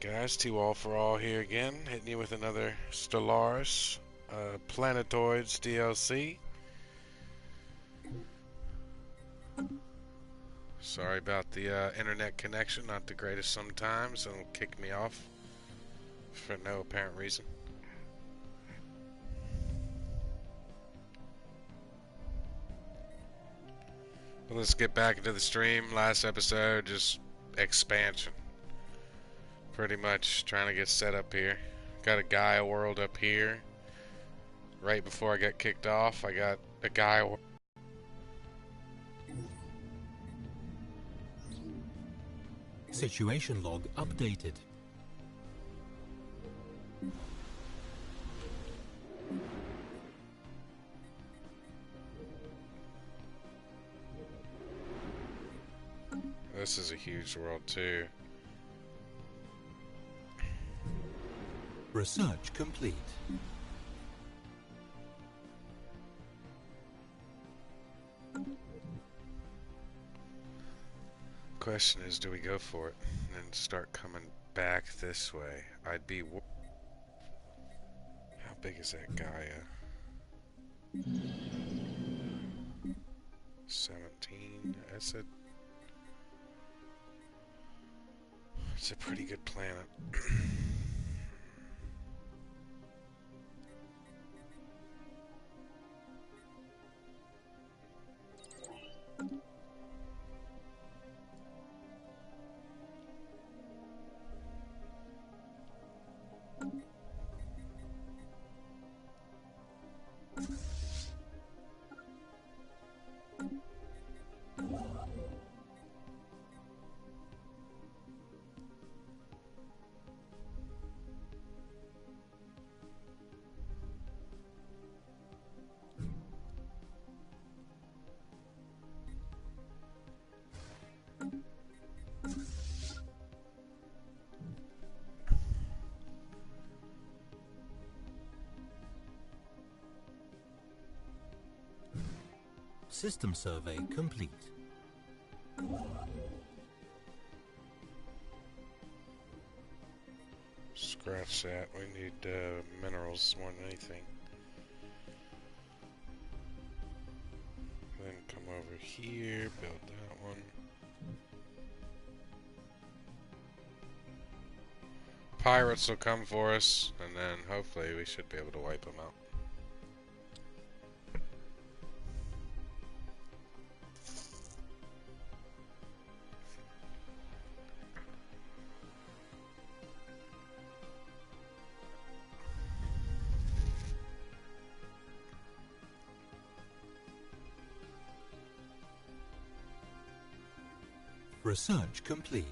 Guys, T-Wall for all here again, hitting you with another Stellaris plantoids DLC. Sorry about the internet connection, not the greatest sometimes, and it'll kick me off for no apparent reason. But let's get back into the stream. Last episode, just expansion. Pretty much trying to get set up here. Got a Gaia world up here. Right before I got kicked off, I got a Gaia world. Situation log updated. This is a huge world too. Research complete. Question is, do we go for it and start coming back this way? I'd be... How big is that Gaia? 17. It's a pretty good planet. System survey complete. Scratch that. We need minerals more than anything. Then come over here, build that one. Pirates will come for us, and then hopefully we should be able to wipe them out. Research complete.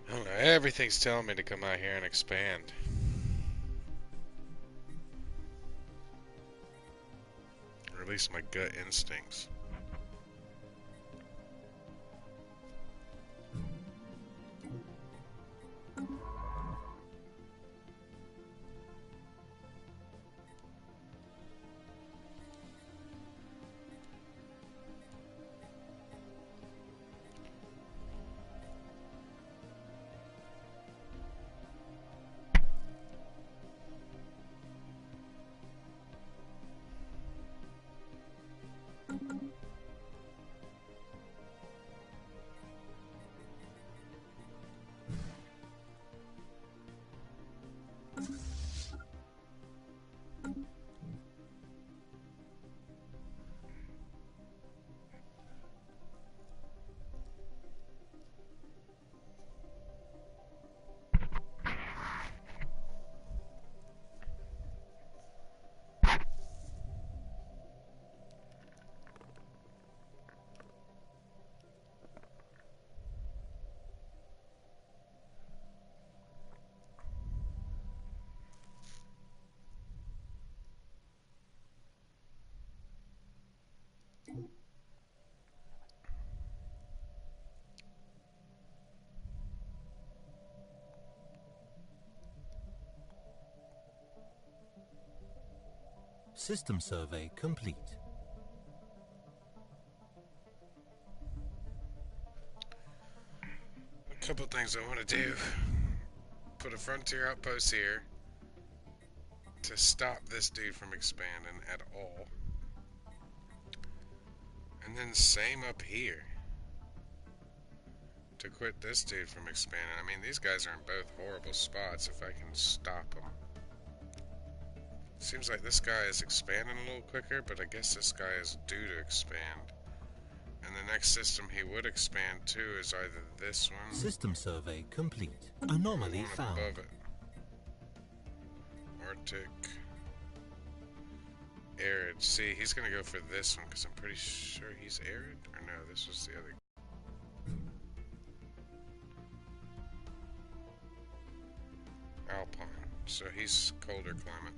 I don't know, everything's telling me to come out here and expand. Or at least my gut instincts. System survey complete. A couple things I want to do. Put a frontier outpost here to stop this dude from expanding at all. And then same up here to quit this dude from expanding. I mean, these guys are in both horrible spots if I can stop them. Seems like this guy is expanding a little quicker, but I guess this guy is due to expand. And the next system he would expand to is either this one. System survey complete. Anomaly One found. above it. Arctic. Arid. See, he's gonna go for this one because I'm pretty sure he's arid. Or no, this was the other. Alpine. So he's colder climate.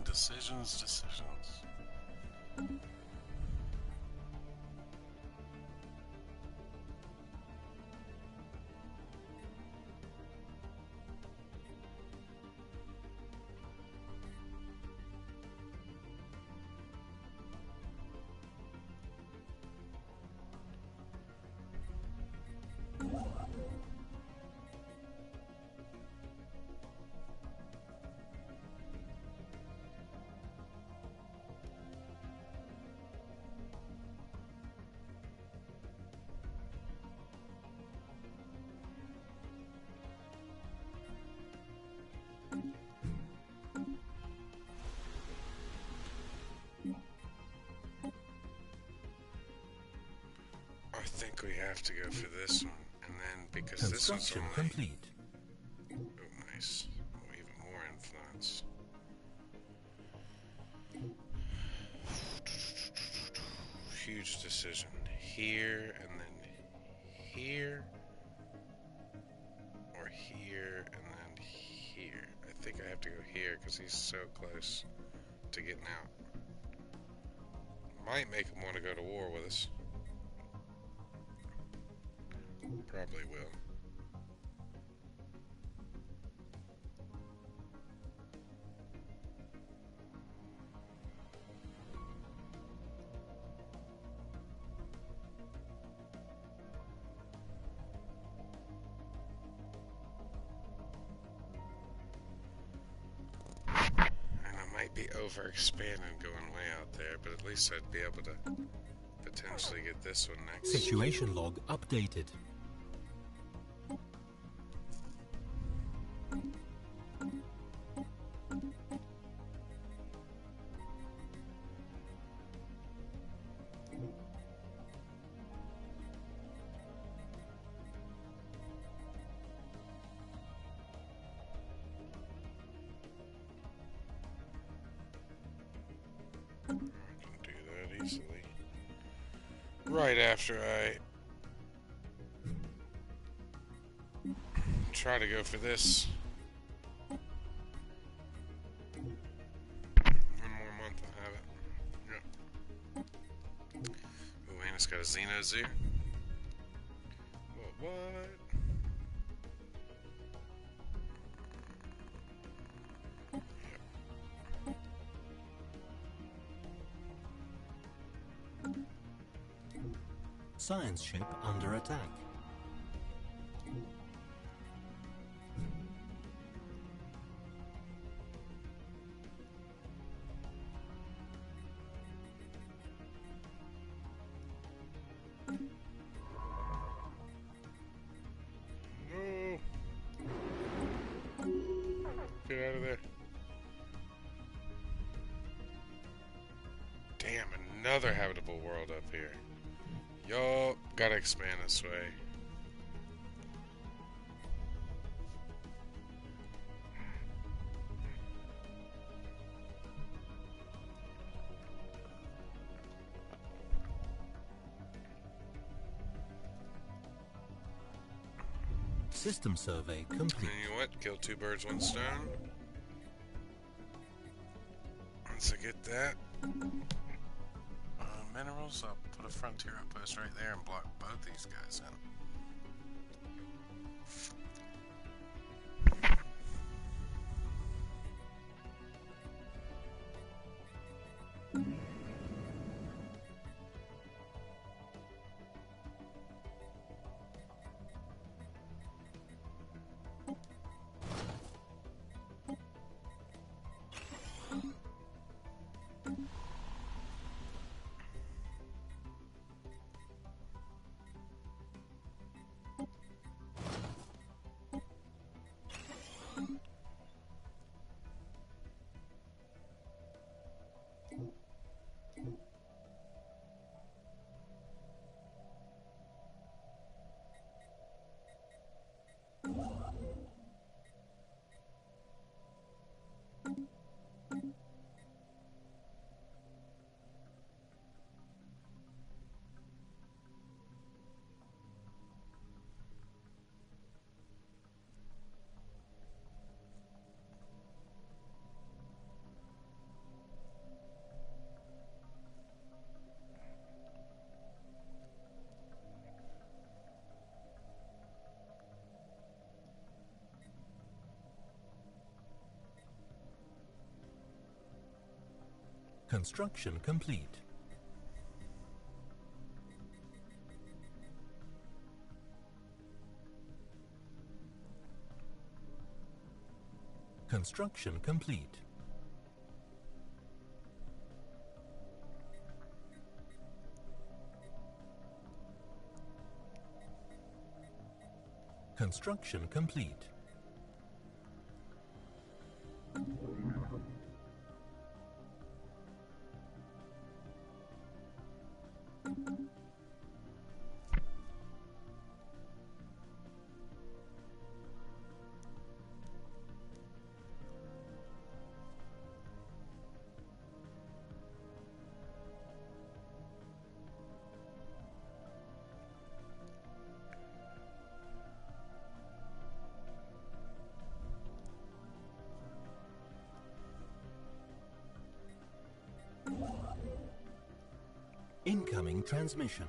Decisions. I think we have to go for this one, and then because this one's Construction only... complete. Oh, nice. Oh, even more influence. Huge decision. Here, and then here. Or here, and then here. I think I have to go here, because he's so close to getting out. Might make him want to go to war with us. Probably will. And I might be overexpanding going way out there, but at least I'd be able to potentially get this one next. Situation log updated. I can do that easily. Right after I try to go for this. One more month I'll have it. Yep. Ooh, and it's got a Xeno Zoo. What? Science ship under attack. No. Get out of there. Damn, another habitable world up here. Yup, gotta expand this way. System survey complete. And you know what? Kill two birds, one stone. Once I get that, minerals, I'll put a frontier outpost right there and block both these guys in. Construction complete. Construction complete. Construction complete. Incoming transmission.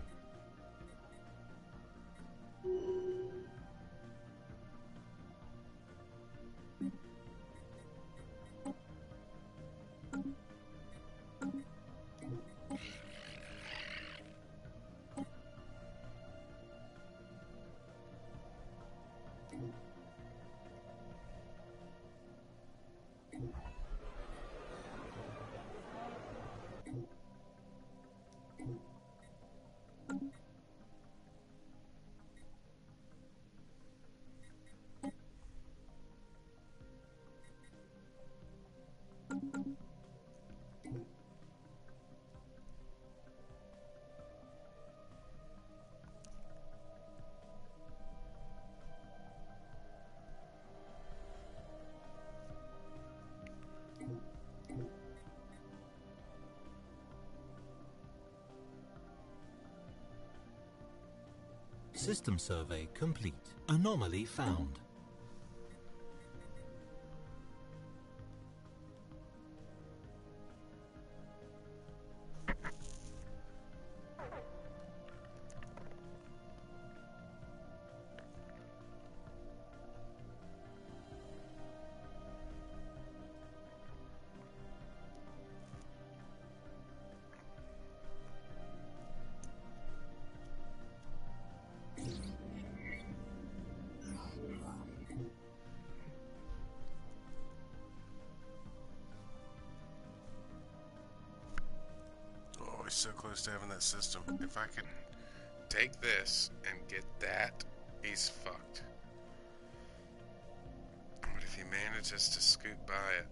System survey complete. Anomaly found. So close to having that system. If I could take this and get that, he's fucked. But if he manages to scoot by it,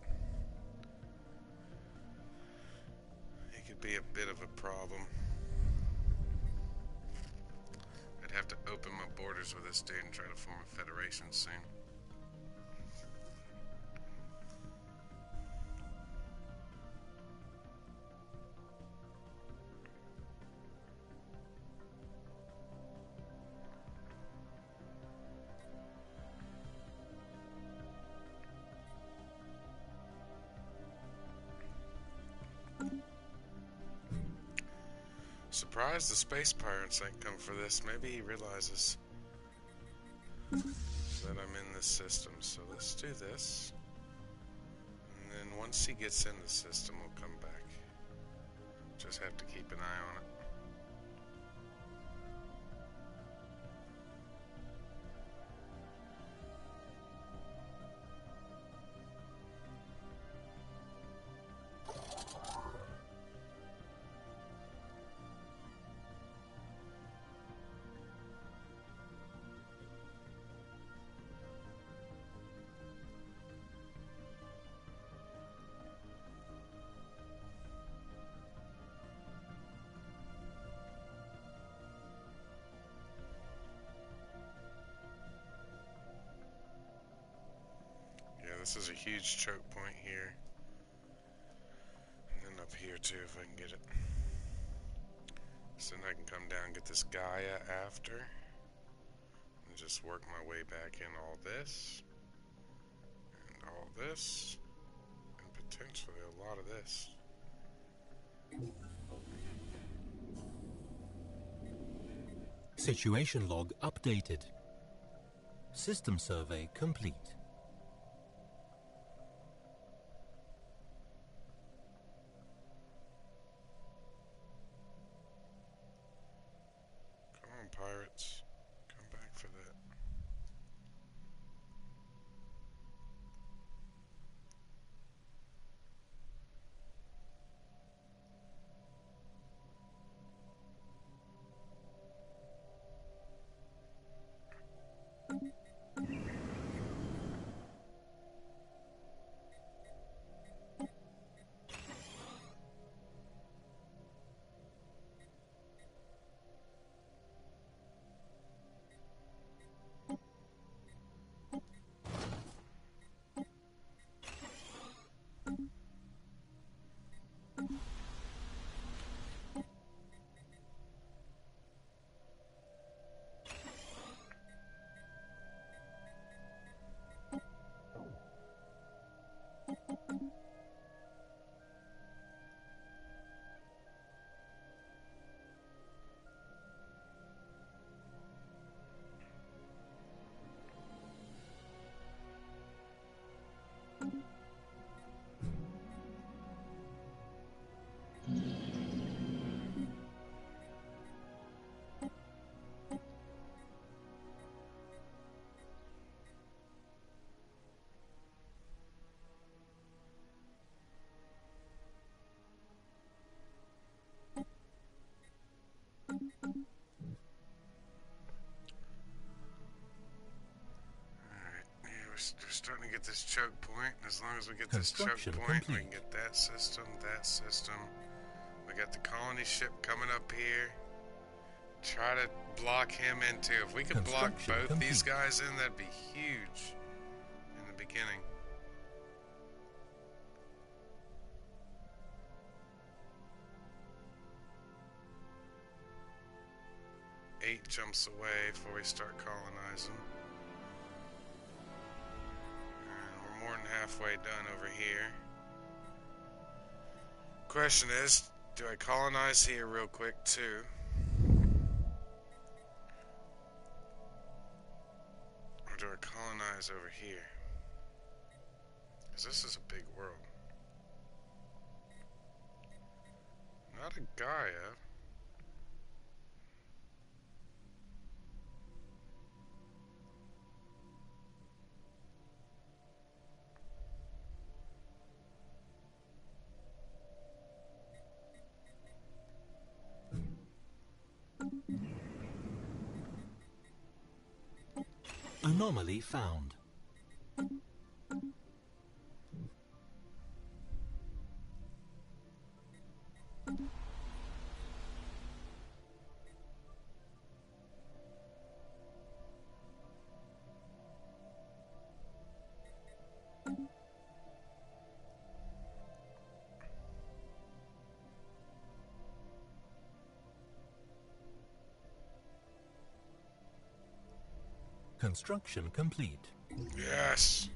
he could could be a bit of a problem. I'd have to open my borders with this dude and try to form a federation soon. Surprised the space pirates ain't come for this. Maybe he realizes that I'm in this system. So let's do this. And then once he gets in the system, we'll come back. Just have to keep an eye on it. This is a huge choke point here. And then up here too, if I can get it. So then I can come down and get this Gaia after. And just work my way back in all this. And all this. And potentially a lot of this. Situation log updated. System survey complete. Pirates, come back for that. We're starting to get this choke point. As long as we get this choke point, we can get that system, that system. We got the colony ship coming up here. Try to block him in too. If we could block both these guys in, that'd be huge in the beginning. Eight jumps away before we start colonizing. And we're more than halfway done over here. Question is, do I colonize here real quick too? Or do I colonize over here? Because this is a big world. Not a Gaia. Anomaly found. Construction complete. Yes!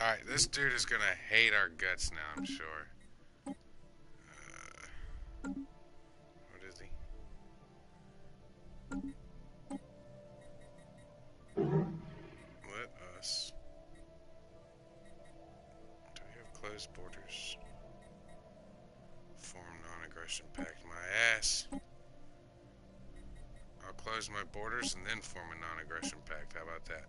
Alright, this dude is gonna hate our guts now, I'm sure. What is he? Let us... Do we have closed borders? Form non-aggression pact. My ass. I'll close my borders and then form a non-aggression pact. How about that?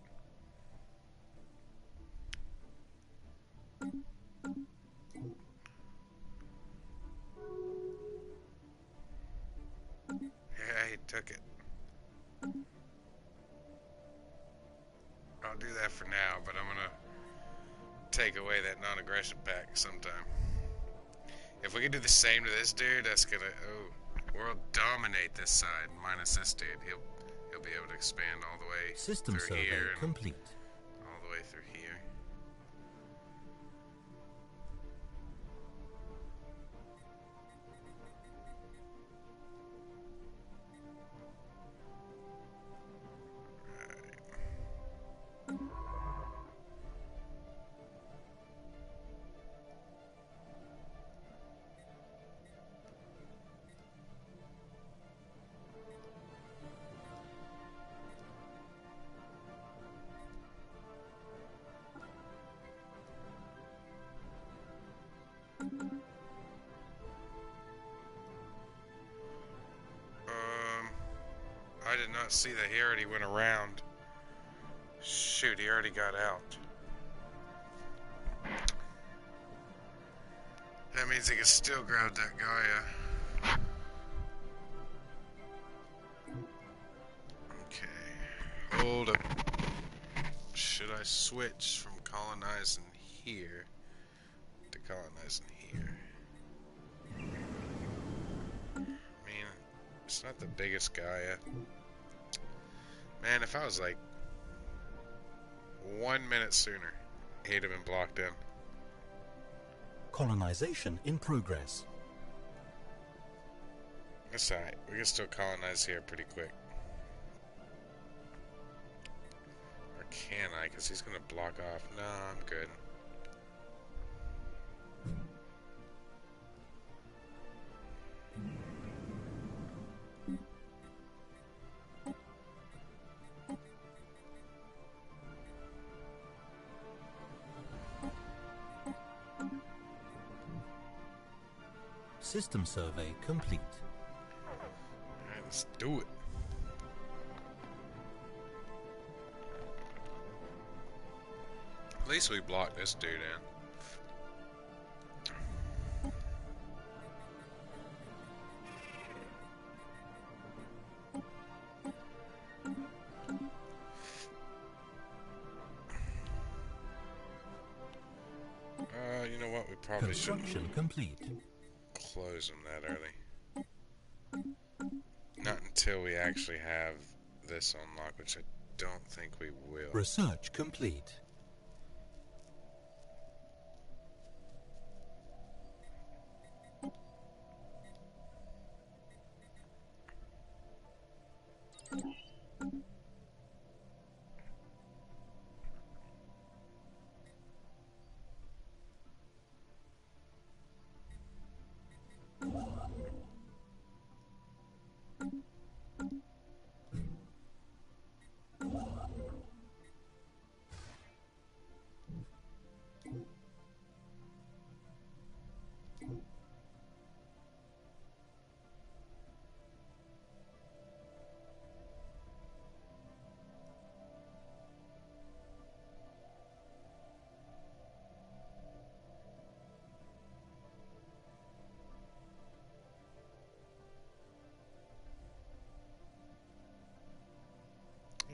Yeah, he took it. I'll do that for now, but I'm gonna take away that non-aggression pact sometime. If we can do the same to this dude, that's gonna... Oh, we'll dominate this side, minus this dude. He'll be able to expand all the way System through survey here and complete. all the way through here. I did not see that he already went around. Shoot, he already got out. That means he can still grab that Gaia. Okay. Hold up. Should I switch from colonizing here to colonizing here? I mean, it's not the biggest Gaia. Man, if I was like 1 minute sooner, he'd have been blocked in. Colonization in progress. That's alright. We can still colonize here pretty quick. Or can I? Because he's going to block off. No, I'm good. System survey complete. Alright, let's do it. At least we blocked this dude in. You know what? We probably shouldn't Construction complete. close him that early. Not until we actually have this unlocked, which I don't think we will. Research complete.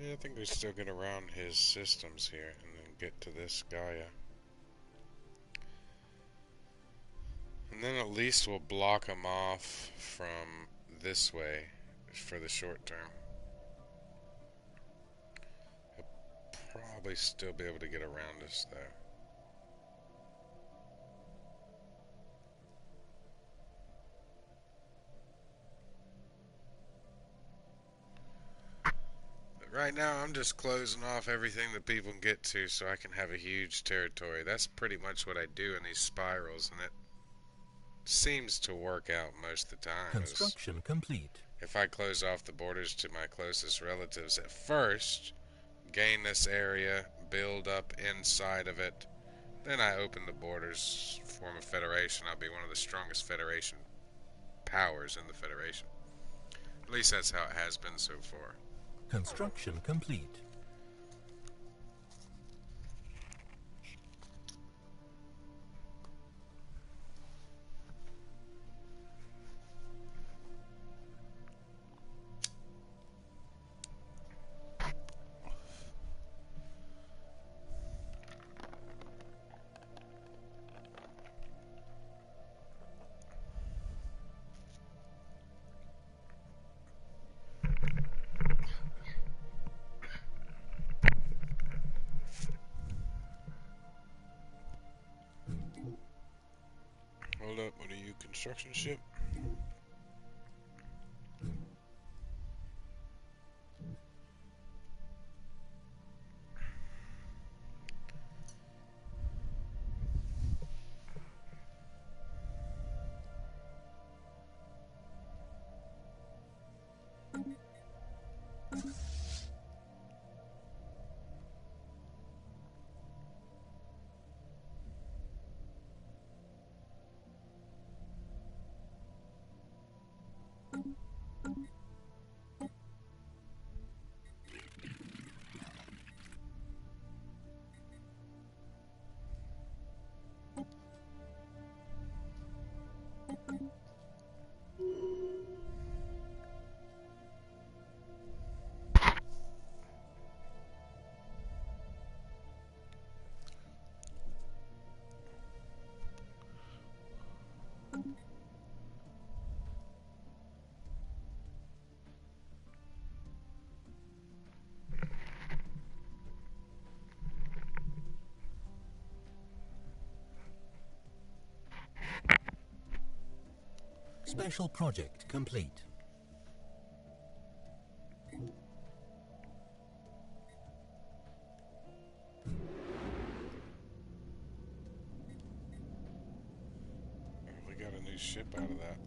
Yeah, I think we still get around his systems here and then get to this Gaia. And then at least we'll block him off from this way for the short term. He'll probably still be able to get around us though. Right now, I'm just closing off everything that people can get to so I can have a huge territory. That's pretty much what I do in these spirals, and it seems to work out most of the time. Is Construction complete. if I close off the borders to my closest relatives at first, gain this area, build up inside of it, then I open the borders, form a federation. I'll be one of the strongest federation powers in the federation. At least that's how it has been so far. Construction complete. Hold up, what are you, construction ship? Special project complete. We got a new ship out of that.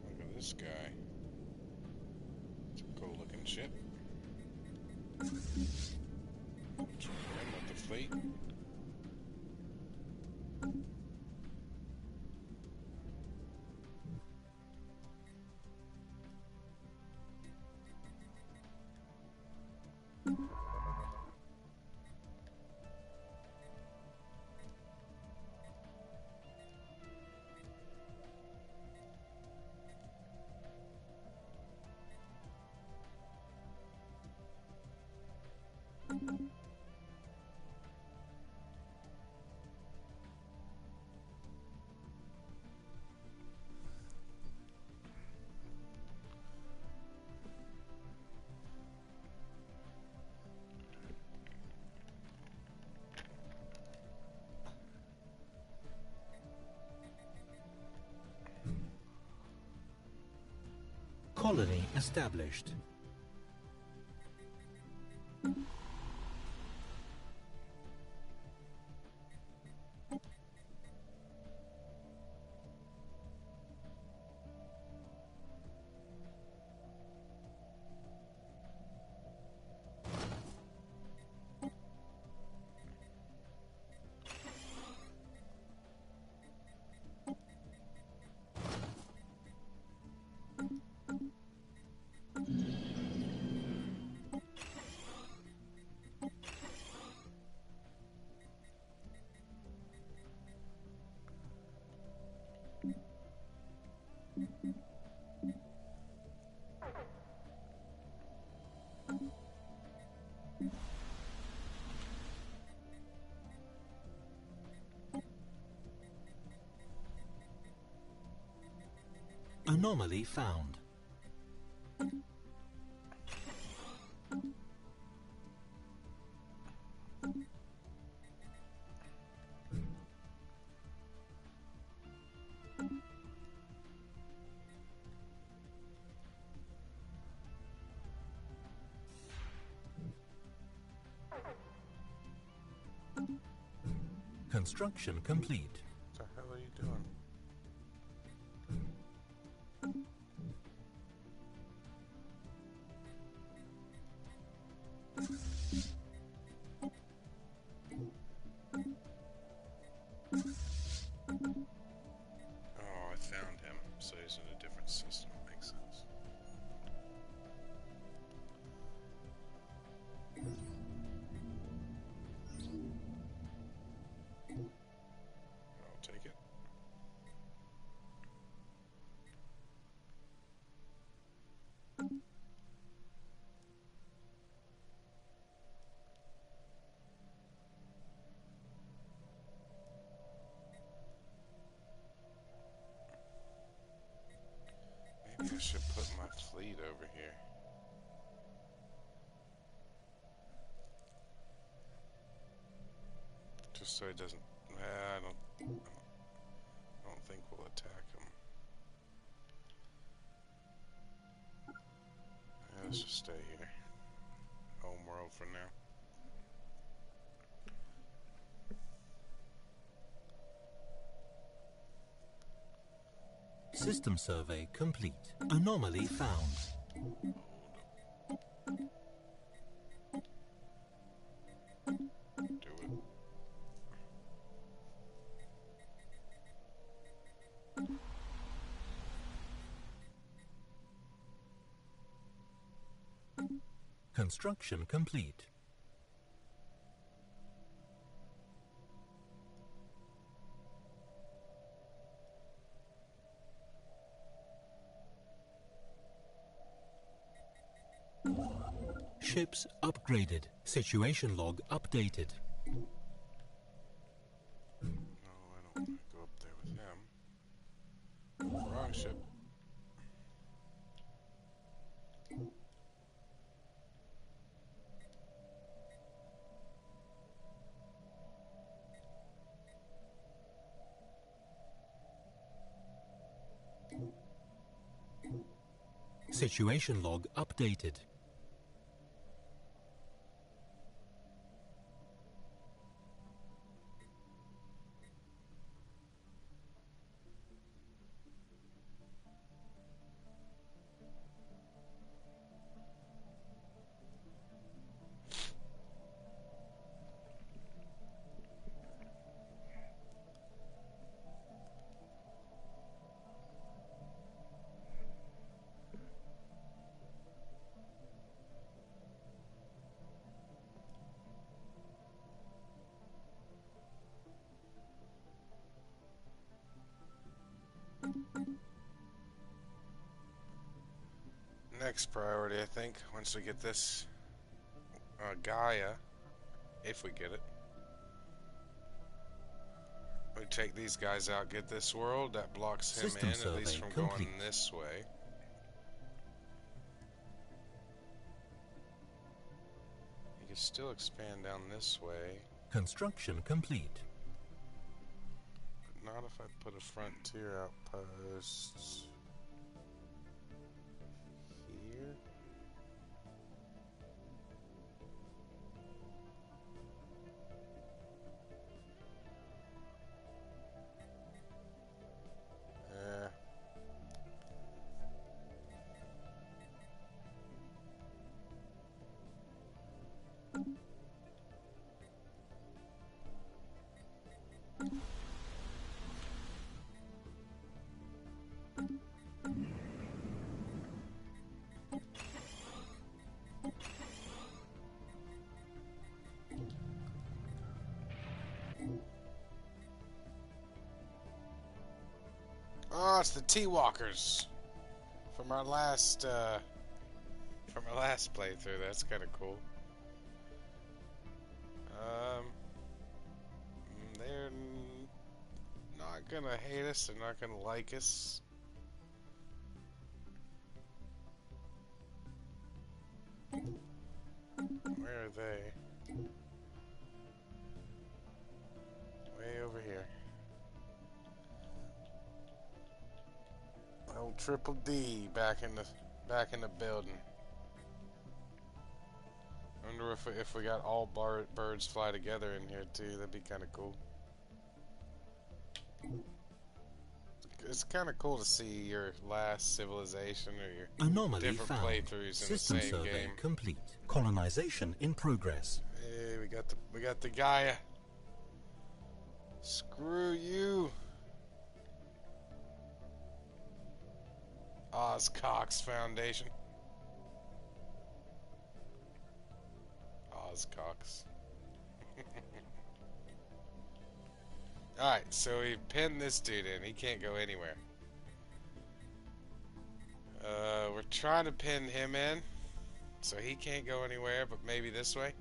Look at this guy. It's a cool looking ship. Join in with the fleet. Colony established. Anomaly found. Construction complete. What the hell are you doing? Oh, I found him. So he's in a different system. Makes sense. I'll take it. Maybe I should put my fleet over here. Just so it doesn't... I don't think we'll attack him. Let's just stay here. Home world for now. System survey complete. Anomaly found. Do it. Construction complete. Ships upgraded. Situation log updated. No, I don't want to go up there with him. Wrong ship. Situation log updated. Next priority, I think, once we get this Gaia, if we get it, we take these guys out, get this world, that blocks him System in, at least survey from complete. going this way. He can still expand down this way, Construction complete. but not if I put a frontier outpost here. Oh, it's the T-Walkers from our last playthrough. That's kind of cool. They're not gonna hate us. They're not gonna like us. Where are they? Way over here. Old Triple D back in the building. I wonder if we got all birds fly together in here too. That'd be kind of cool. It's kind of cool to see your last civilization or your Anomaly different found. playthroughs in the System same survey game. complete. Colonization in progress. Hey, we got the Gaia. Screw you. Cox Foundation. Cox. Alright, so we pinned this dude in. He can't go anywhere. We're trying to pin him in, so he can't go anywhere, but maybe this way.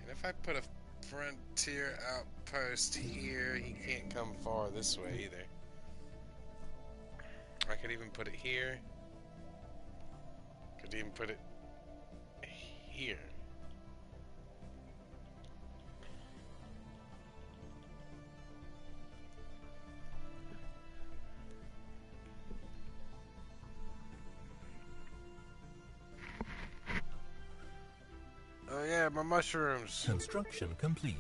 And if I put a frontier outpost here, he can't come far this way either. I could even put it here. Could even put it here. Oh yeah, my mushrooms. Construction complete.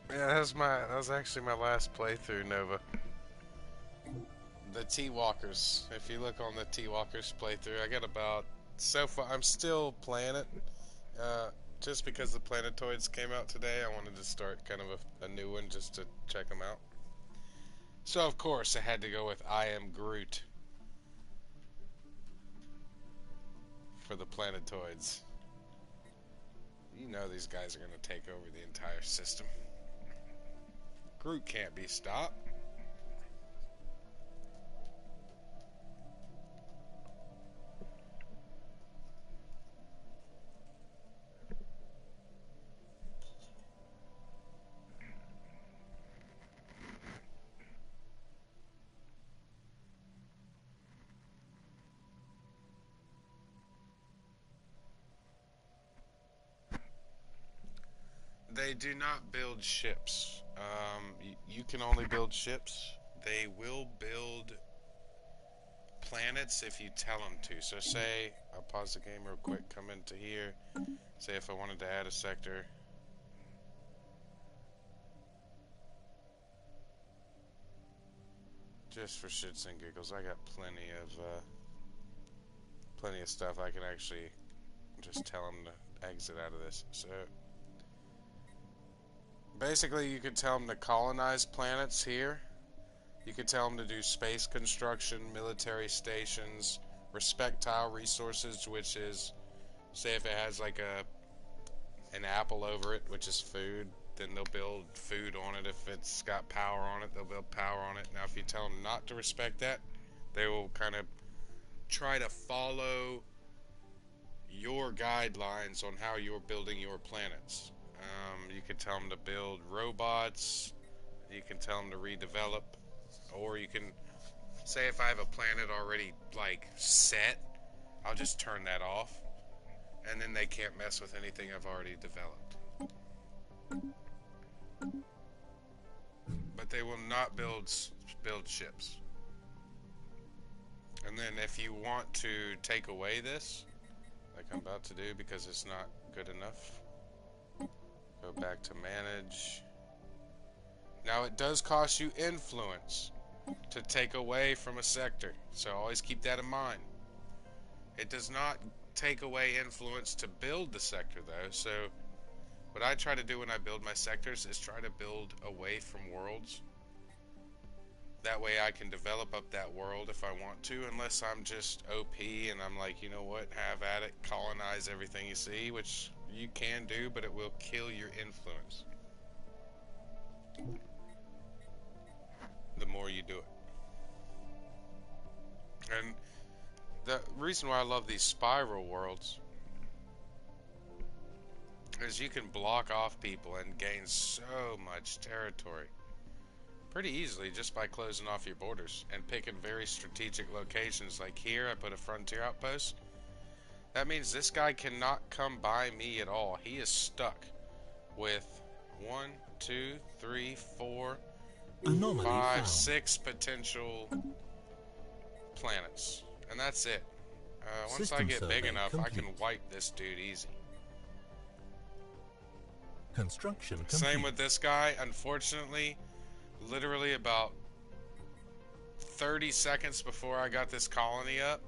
Yeah, that was actually my last playthrough, Nova. The T-Walkers. If you look on the T-Walkers playthrough, I got about, so far, I'm still playing it. Just because the plantoids came out today, I wanted to start kind of a new one just to check them out. So of course I had to go with I am Groot for the plantoids. You know these guys are going to take over the entire system. Groot can't be stopped. They do not build ships. You can only build ships. They will build planets if you tell them to. So say, I'll pause the game real quick, come into here. Say if I wanted to add a sector. Just for shits and giggles, I got plenty of stuff I can actually just tell them to exit out of this. So basically, you could tell them to colonize planets here. You could tell them to do space construction, military stations, respect tile resources, which is, say if it has like an apple over it, which is food, then they'll build food on it. If it's got power on it, they'll build power on it. Now, if you tell them not to respect that, they will kind of try to follow your guidelines on how you're building your planets. You can tell them to build robots. You can tell them to redevelop. Or you can say if I have a planet already like set, I'll just turn that off. And then they can't mess with anything I've already developed. But they will not build ships. And then if you want to take away this, like I'm about to do because it's not good enough, go back to manage. Now it does cost you influence to take away from a sector, so always keep that in mind. It does not take away influence to build the sector though, so what I try to do when I build my sectors is try to build away from worlds. That way I can develop up that world if I want to, unless I'm just OP and I'm like, you know what, have at it, colonize everything you see, which you can do, but it will kill your influence the more you do it. And the reason why I love these spiral worlds is you can block off people and gain so much territory pretty easily just by closing off your borders and picking very strategic locations. Like here, I put a frontier outpost. That means this guy cannot come by me at all. He is stuck with 1, 2, 3, 4, Anomaly 5, found. 6 potential planets. And that's it. Once I System get big survey enough, I can complete. wipe this dude easy. Construction complete. Same with this guy. Unfortunately, literally about 30 seconds before I got this colony up,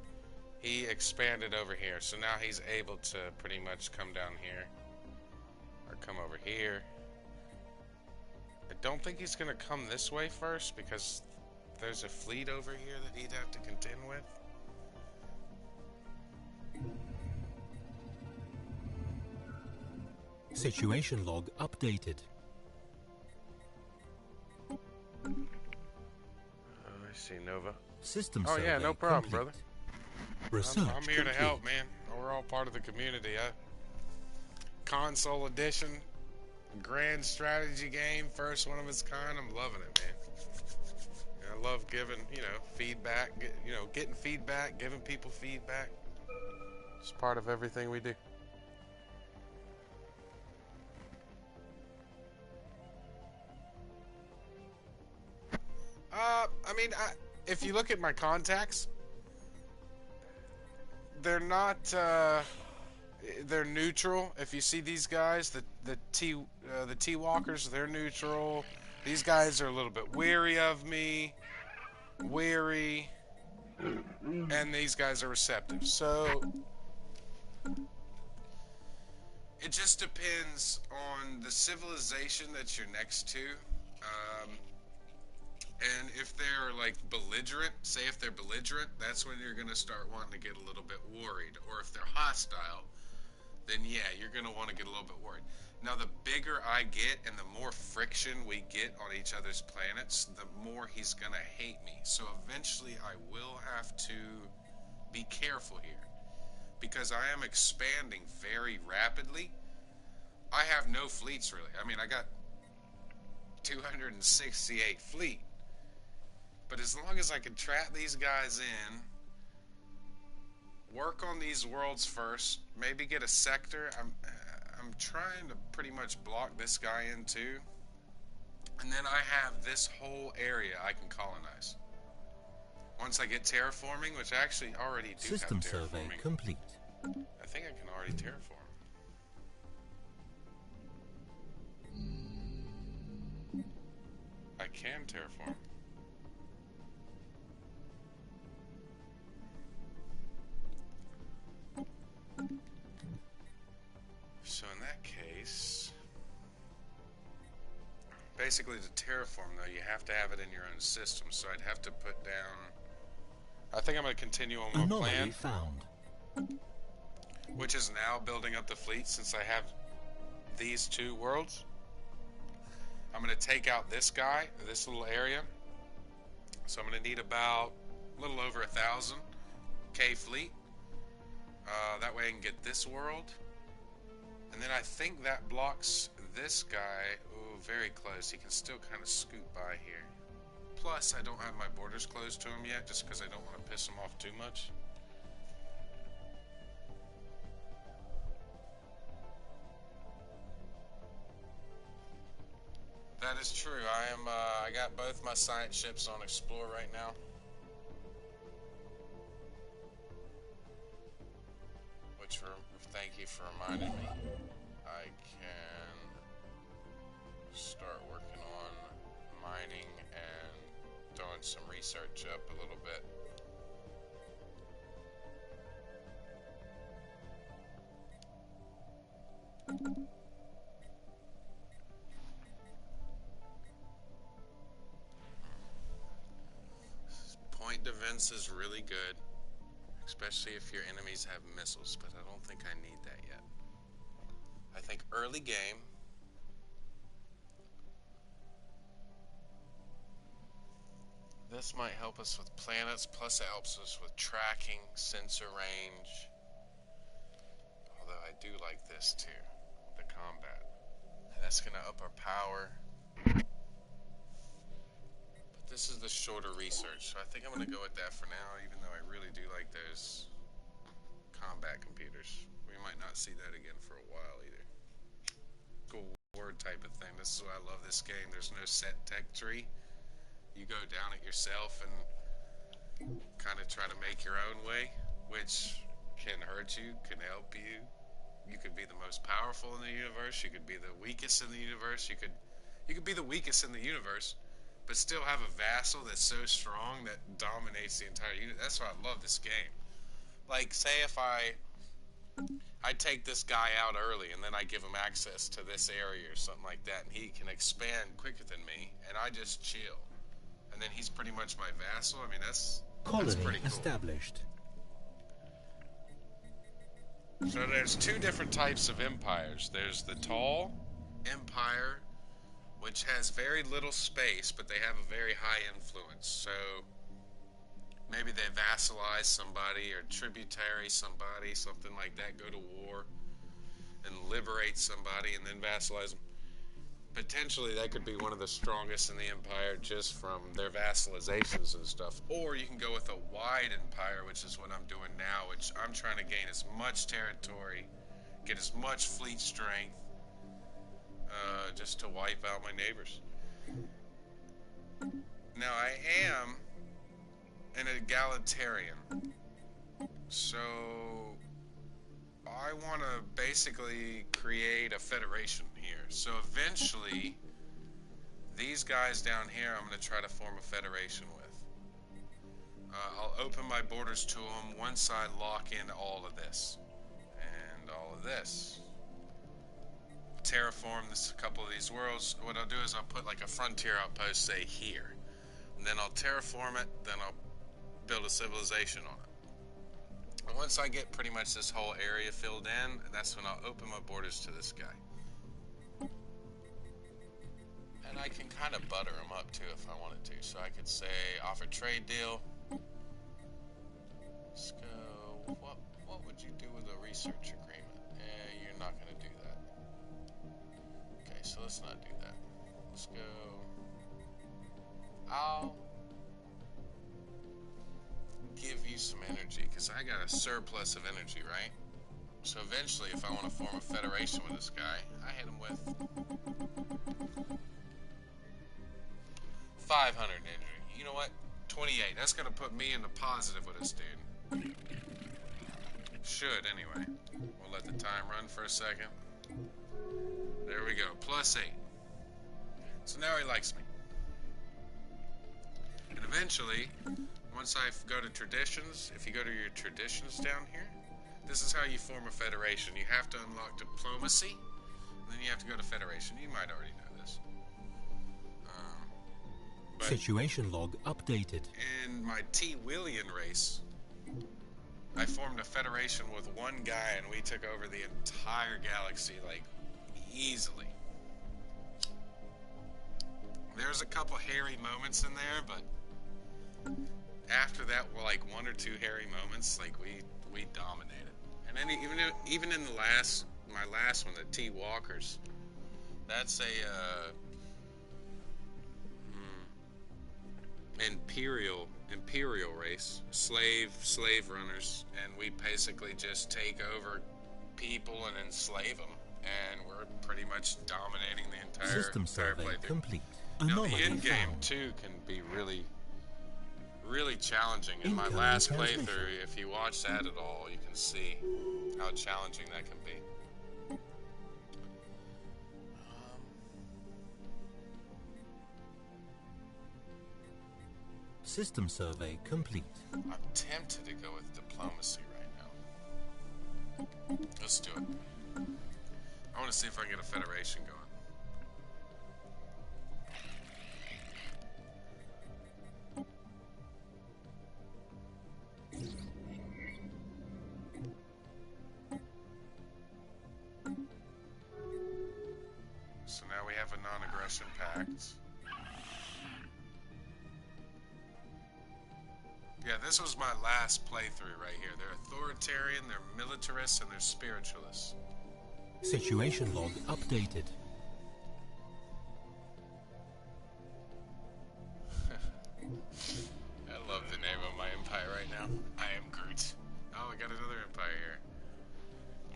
he expanded over here. So now he's able to pretty much come down here. Or come over here. I don't think he's going to come this way first because there's a fleet over here that he'd have to contend with. Situation log updated. Oh, I see Nova. System Oh yeah, no problem, complete. brother. Research I'm here to complete. help, man. We're all part of the community. Console edition, grand strategy game, first one of its kind. I'm loving it, man. And I love giving, feedback. Getting feedback, giving people feedback. It's part of everything we do. If you look at my contacts, they're not, they're neutral. If you see these guys, the T-Walkers, they're neutral. These guys are a little bit weary of me, and these guys are receptive. So it just depends on the civilization that you're next to. And if they're like belligerent, say if they're belligerent, that's when you're going to start wanting to get a little bit worried. Or if they're hostile, then yeah, you're going to want to get a little bit worried. Now, the bigger I get and the more friction we get on each other's planets, the more he's going to hate me. So eventually I will have to be careful here. Because I am expanding very rapidly. I have no fleets really. I mean, I got 268 fleet. But as long as I can trap these guys in, work on these worlds first, maybe get a sector. I'm trying to pretty much block this guy in too. And then I have this whole area I can colonize. Once I get terraforming, which I actually already do System have survey terraforming. complete. I think I can already terraform. I can terraform. So in that case, basically to terraform though, you have to have it in your own system. So I'd have to put down, I think I'm going to continue on my Anomaly plan, found. which is now building up the fleet since I have these two worlds. I'm going to take out this guy, this little area. So I'm going to need about a little over 1,000 K fleet. That way I can get this world. And then I think that blocks this guy. Oh, very close. He can still kind of scoot by here. Plus, I don't have my borders closed to him yet, just because I don't want to piss him off too much. That is true. I got both my science ships on Explore right now. Which, thank you for reminding me. I can start working on mining and throwing some research up a little bit. Point defense is really good, especially if your enemies have missiles, but I don't think I need that yet. I think early game, this might help us with planets, plus it helps us with tracking, sensor range. Although I do like this too, the combat. And that's going to up our power. This is the shorter research, so I think I'm going to go with that for now, even though I really do like those combat computers. We might not see that again for a while either. Cool word type of thing. This is why I love this game. There's no set tech tree. You go down it yourself and kind of try to make your own way, which can hurt you, can help you. You could be the most powerful powerful in the universe. You could be the weakest in the universe. You could be the weakest in the universe, but still have a vassal that's so strong that dominates the entire universe. That's why I love this game. Like, say if I take this guy out early and then I give him access to this area or something like that, and he can expand quicker than me, and I just chill, and then he's pretty much my vassal. I mean, that's Colony pretty cool. established. So there's two different types of empires. There's the tall empire, which has very little space, but they have a very high influence. So maybe they vassalize somebody or tributary somebody, something like that, go to war and liberate somebody and then vassalize them. Potentially that could be one of the strongest in the empire just from their vassalizations and stuff. Or you can go with a wide empire, which is what I'm doing now, which I'm trying to gain as much territory, get as much fleet strength, just to wipe out my neighbors. Now I am an egalitarian, so I want to basically create a federation here. So eventually, these guys down here I'm going to try to form a federation with. I'll open my borders to them once I lock in all of this and all of this. Terraform this, a couple of these worlds. What I'll do is I'll put like a frontier outpost, say here, and then I'll terraform it, then I'll build a civilization on it. And once I get pretty much this whole area filled in, that's when I'll open my borders to this guy. And I can kind of butter him up too if I wanted to. So I could say offer trade deal. Let's go. What would you do with a research agreement? You're not going to do that. Okay, so let's not do that. Let's go. I'll give you some energy because I got a surplus of energy, right? So eventually, if I want to form a federation with this guy, I hit him with 500 energy. You know what? 28. That's going to put me in the positive with this dude. Should, anyway. We'll let the time run for a second. There we go. +8. So now he likes me. And eventually, once I go to traditions, if you go to your traditions down here, this is how you form a federation. You have to unlock diplomacy, and then you have to go to federation. You might already know this. Situation log updated. In my T-Willian race, I formed a federation with one guy, and we took over the entire galaxy, like, easily. There's a couple hairy moments in there, but after that, like, one or two hairy moments, like, we dominated. And then even in my last one, the T-Walkers, that's a imperial race, slave runners, and we basically just take over people and enslave them, and we're pretty much dominating the entire System survey playthrough. complete. Now the Anomaly end game found. too can be really challenging. In my Incoming last transmission. playthrough, if you watch that at all, you can see how challenging that can be. System survey complete. I'm tempted to go with diplomacy right now. Let's do it. I want to see if I can get a federation going. So now we have a non-aggression pact. Yeah, this was my last playthrough right here. They're authoritarian, they're militarists, and they're spiritualists. Situation log updated. I love the name of my empire right now. I am Groot. Oh, I got another empire here.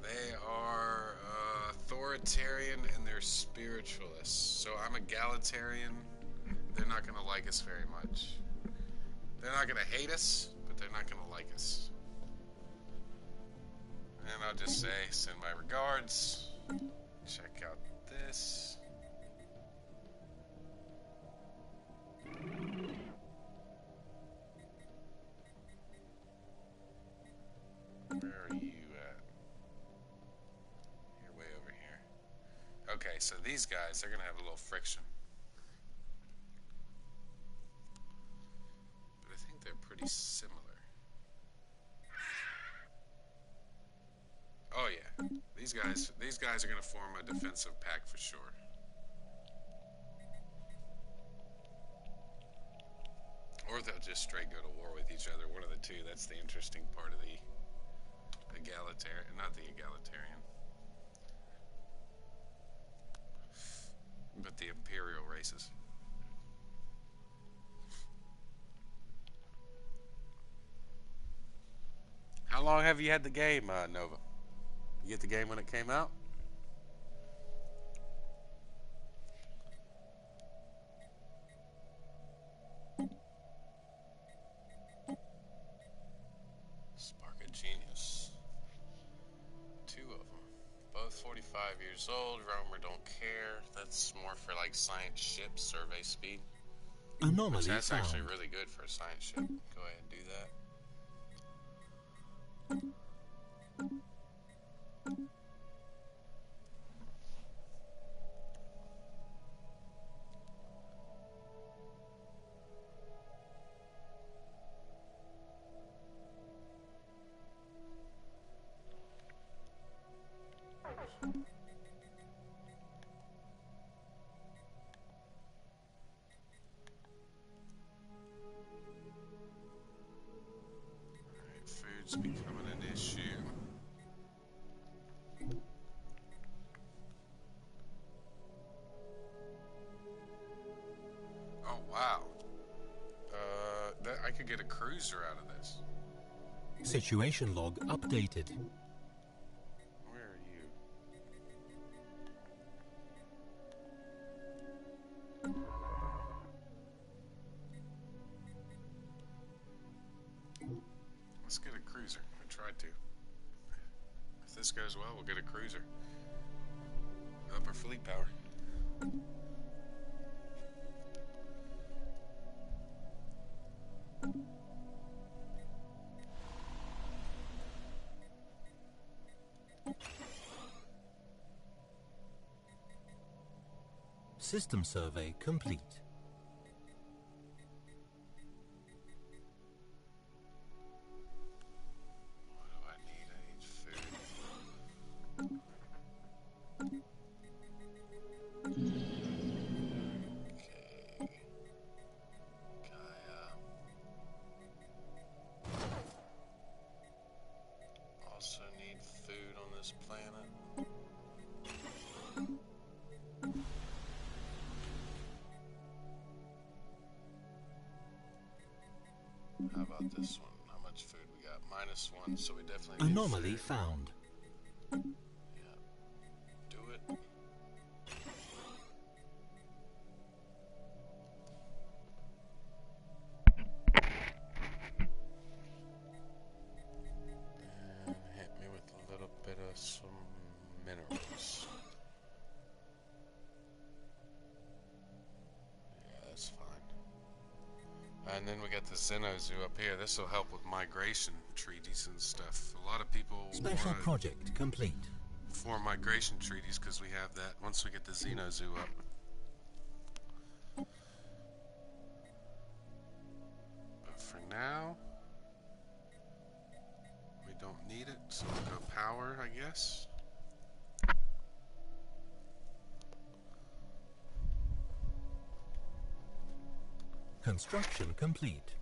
They are authoritarian and they're spiritualists. So I'm egalitarian. They're not going to like us very much. They're not going to hate us, but they're not going to like us. And I'll just say, send my regards. Check out this. Where are you at? You're way over here. Okay, so these guys, they're gonna have a little friction. But I think they're pretty similar. Oh yeah, these guys are gonna form a defensive pack for sure. Or they'll just straight go to war with each other. One of the two. That's the interesting part of the egalitarian, not the egalitarian, but the imperial races. How long have you had the game, Nova? You get the game when it came out? Spark of Genius. Two of them. Both 45 years old. Roamer don't care. That's more for like science ship survey speed. Anomaly Which that's found. actually really good for a science ship. Go ahead and do that. Alright, food's becoming an issue. Oh wow. I could get a cruiser out of this. Situation log updated. Where are you? Let's get a cruiser. I tried to. If this goes well, we'll get a cruiser. Up our fleet power. System survey complete. What do I need? I need food. Okay. Gaia. Also need food on this planet. How about this one? How much food we got? -1, so we definitely need Anomaly food. found. Yeah. Do it. And hit me with a little bit of some minerals. Yeah, that's fine. And then we got the Xeno Zoo up here. This will help with migration treaties and stuff. A lot of people Special want to project complete. form migration treaties because we have that once we get the Xeno Zoo up. But for now, we don't need it, so we'll go power, I guess. Construction complete.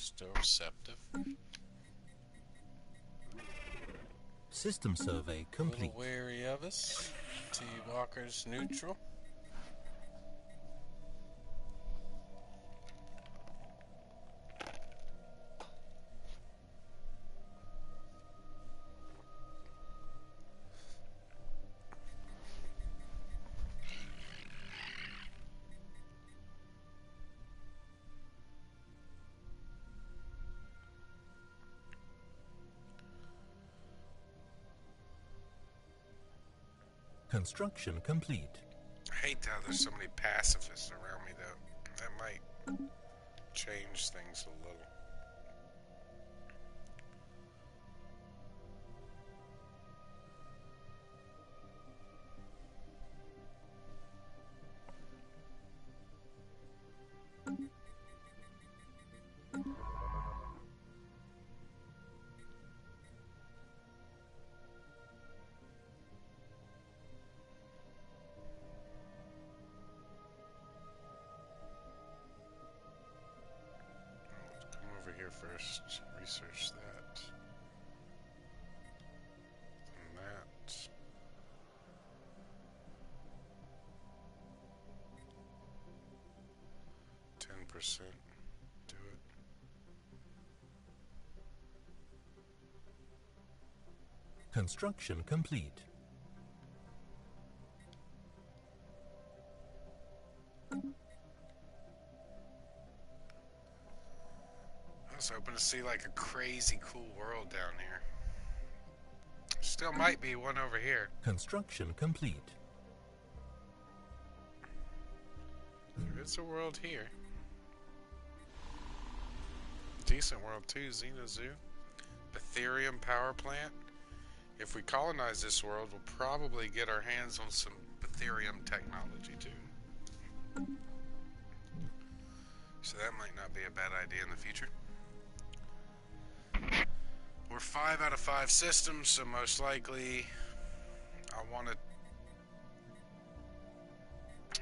Still receptive. System survey A complete. little wary of us. T-Walker's neutral. Construction complete. I hate how there's so many pacifists around me, though. That might change things a little. Come over here first. Research that. And that. 10%. Do it. Construction complete. I was hoping to see like a crazy cool world down here. Still might be one over here. Construction complete. There is a world here. Decent world too, Xeno Zoo. Betherium power plant. If we colonize this world, we'll probably get our hands on some Betherium technology too. So that might not be a bad idea in the future. We're 5 out of 5 systems, so most likely I want to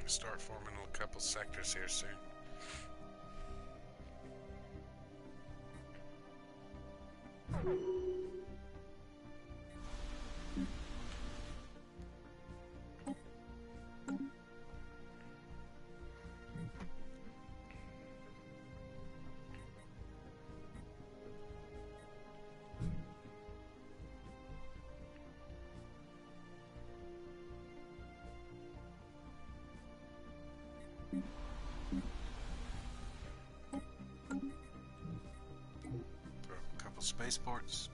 start forming a couple sectors here soon. Throw a couple spaceports.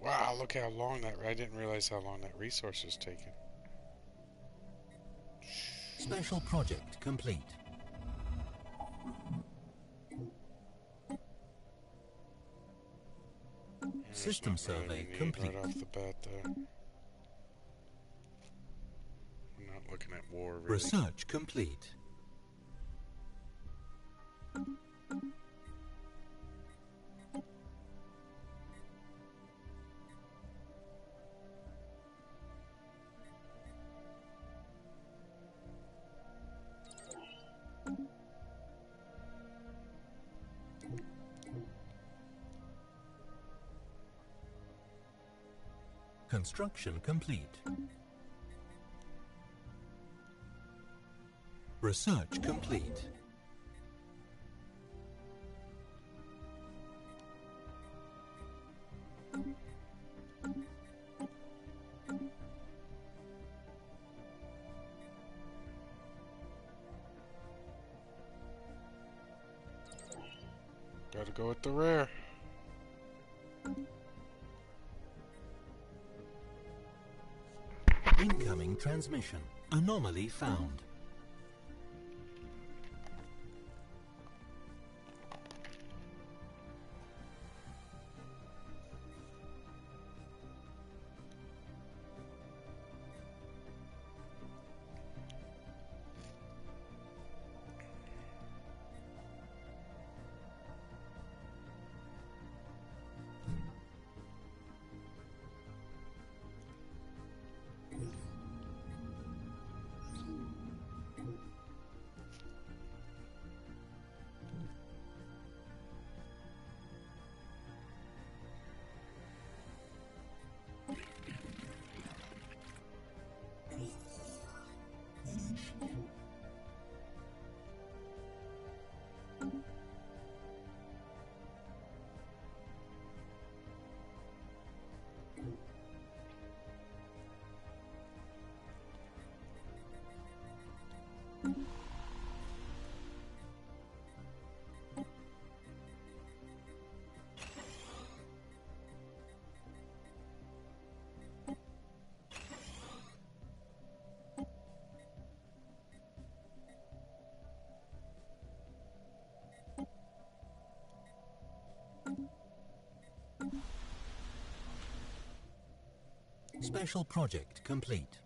Wow, look how long that... I didn't realize how long that resource was taking. Special project complete. System survey complete. Right off the bat, though. I'm not looking at war, really. Research complete. Construction complete. Research complete. Gotta go with the rare. Incoming transmission. Anomaly found. Special project complete.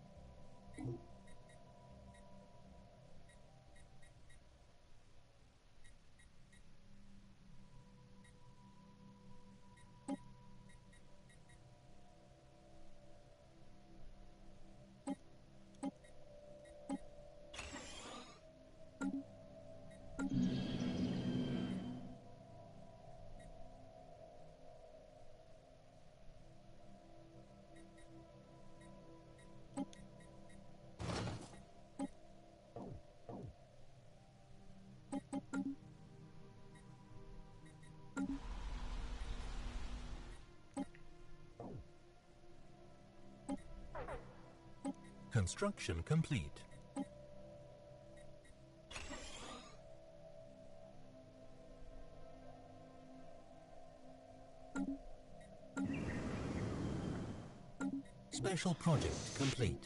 Construction complete. Special project complete.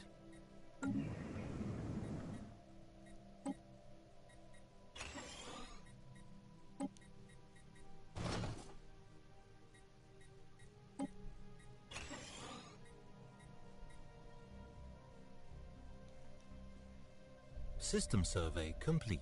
System survey complete.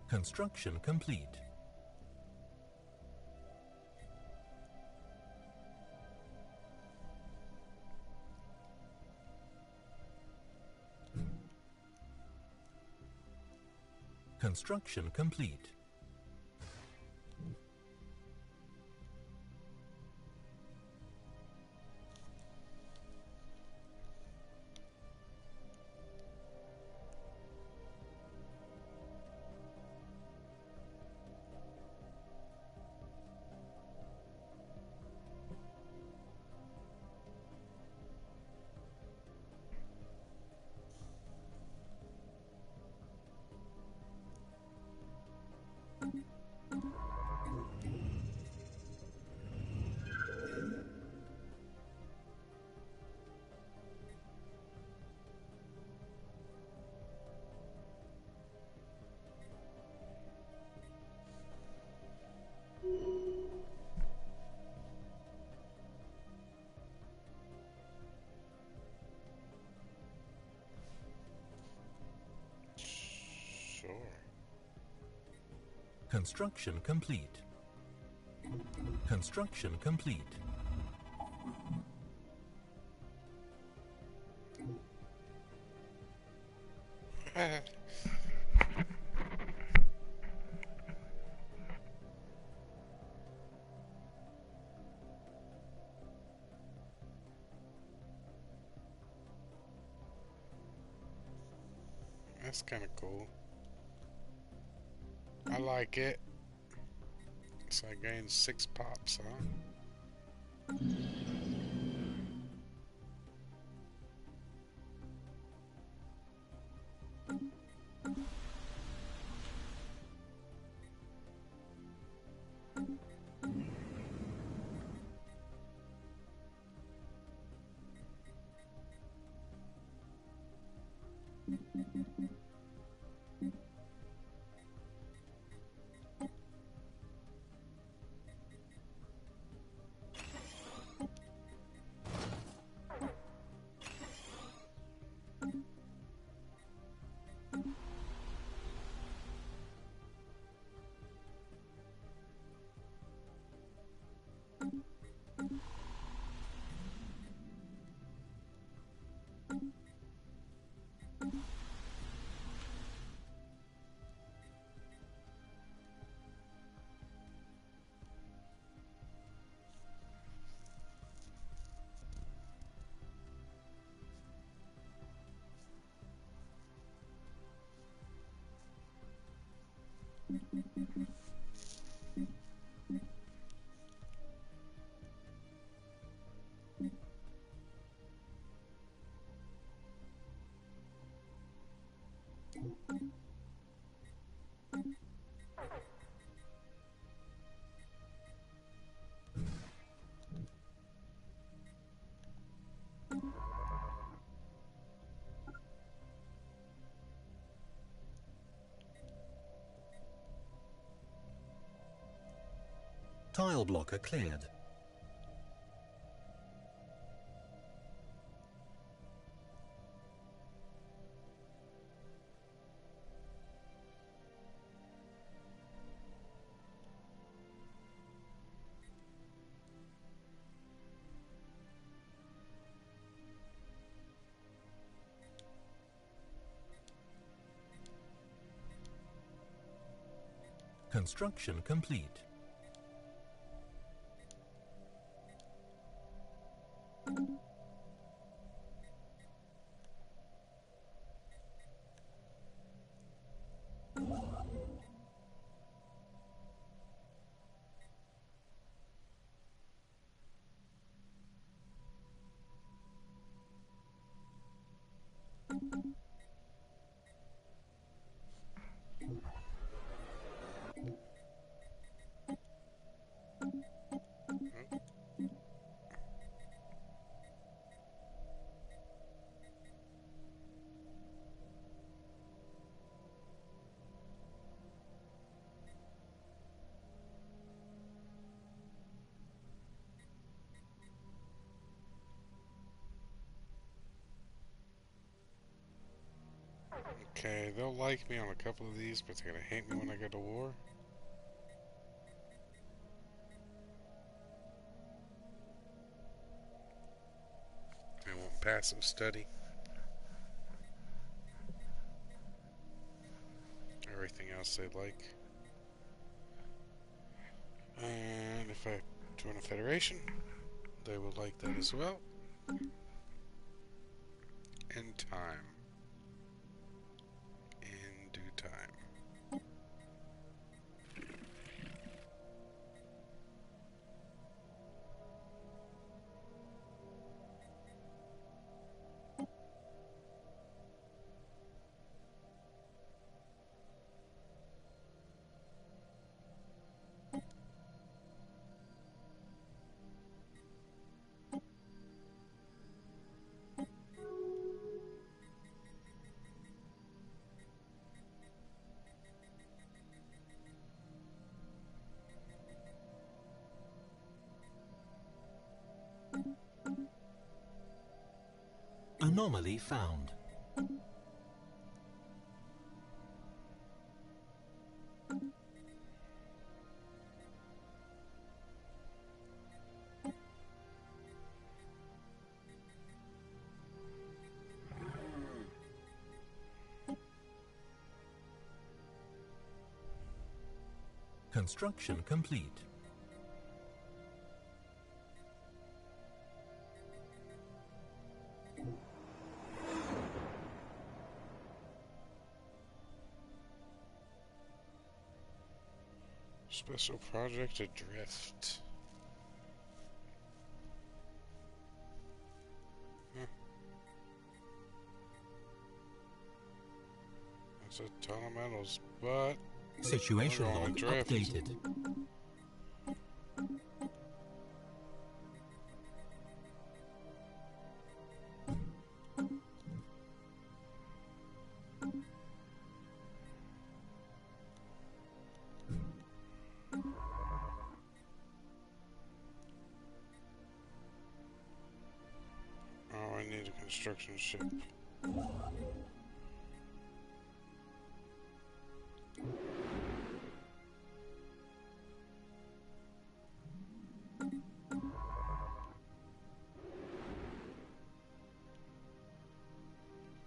Construction complete. Construction complete. Construction complete. Construction complete. That's kind of cool. I like it. So I gained 6 pops, huh? Tile blocker cleared. Construction complete. Okay, they'll like me on a couple of these, but they're gonna hate me when I go to war. They won't pass them study. Everything else they like. And if I join a federation, they will like that as well. In time. In due time. Anomaly found. Construction complete. Special project Adrift. That's a ton of metals, but Situation we're on log Adrift. updated. Oh, I need a construction ship.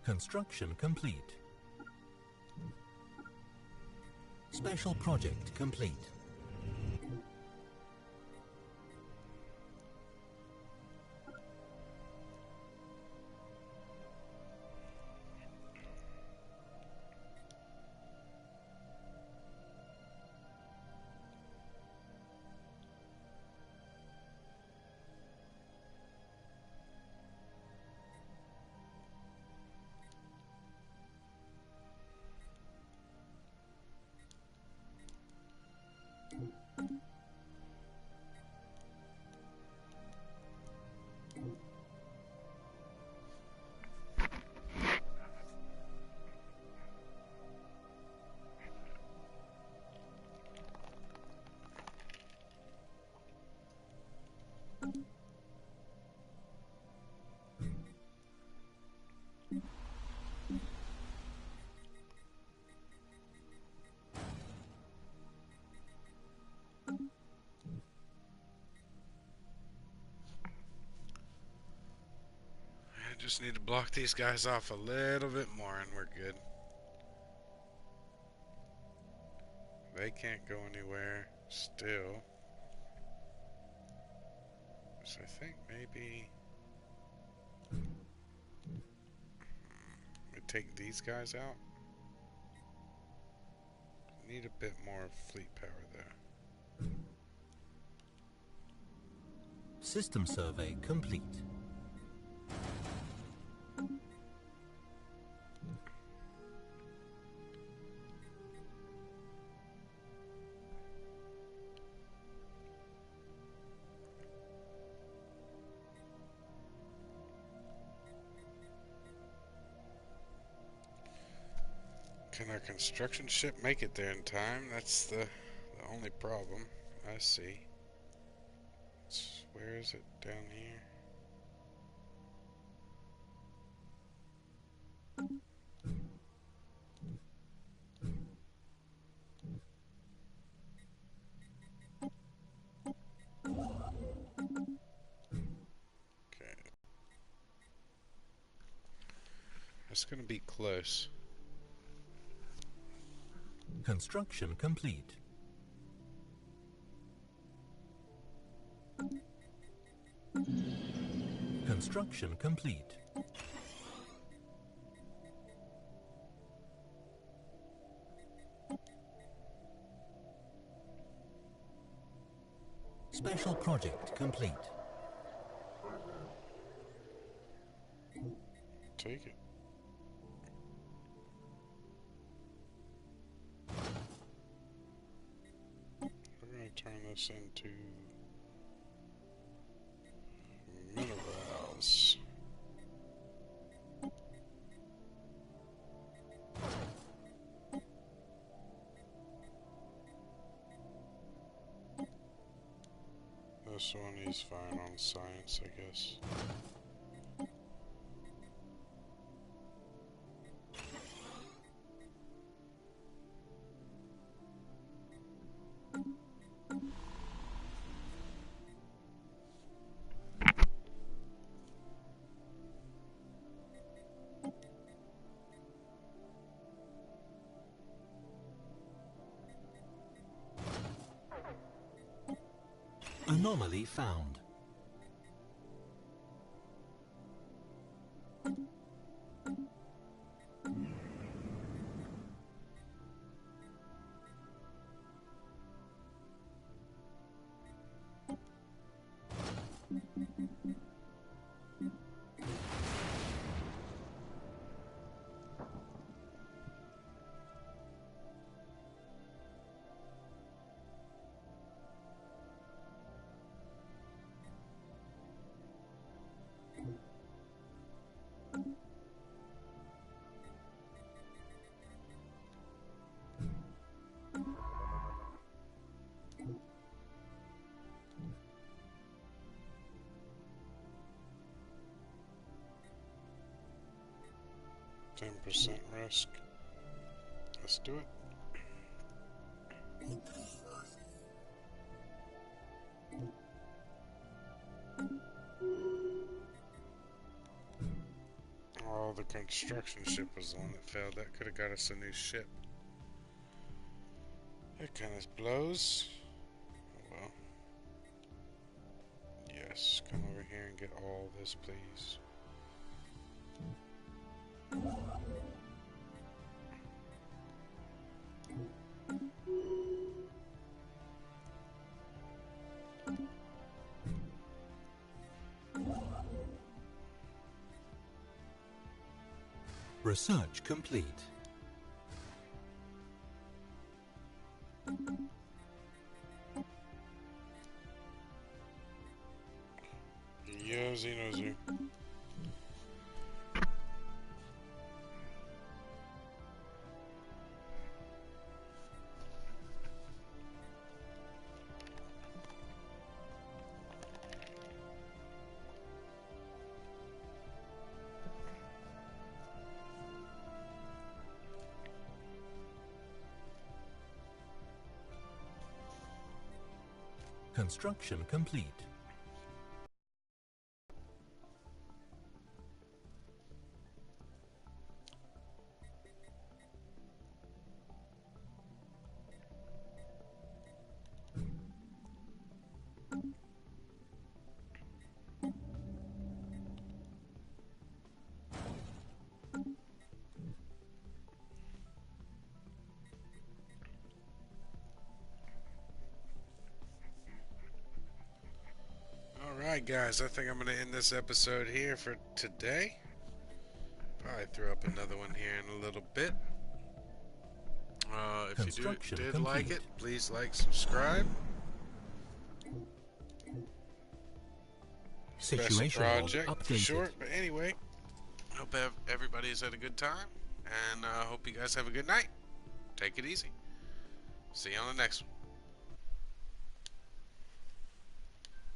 Construction complete. Special project complete. I just need to block these guys off a little bit more and we're good. They can't go anywhere still. So I think maybe we take these guys out. Need a bit more fleet power there. System survey complete. Can our construction ship make it there in time? That's the only problem I see. Where is it? Down here? Okay. That's gonna be close. Construction complete. Construction complete. Special project complete. Take it. We're gonna turn this into minerals. This one is fine on science, I guess. Anomaly found. %, risk. Let's do it. Oh, the construction ship was the one that failed. That could have got us a new ship. It kind of blows. Oh well. Yes, come over here and get all this, please. Research complete. Yeah, Xenozu. Construction complete. Alright guys, I think I'm going to end this episode here for today. Probably throw up another one here in a little bit. If you did like it, please like, subscribe. Situation project updated. short, but anyway, hope everybody's had a good time, and hope you guys have a good night. Take it easy. See you on the next one.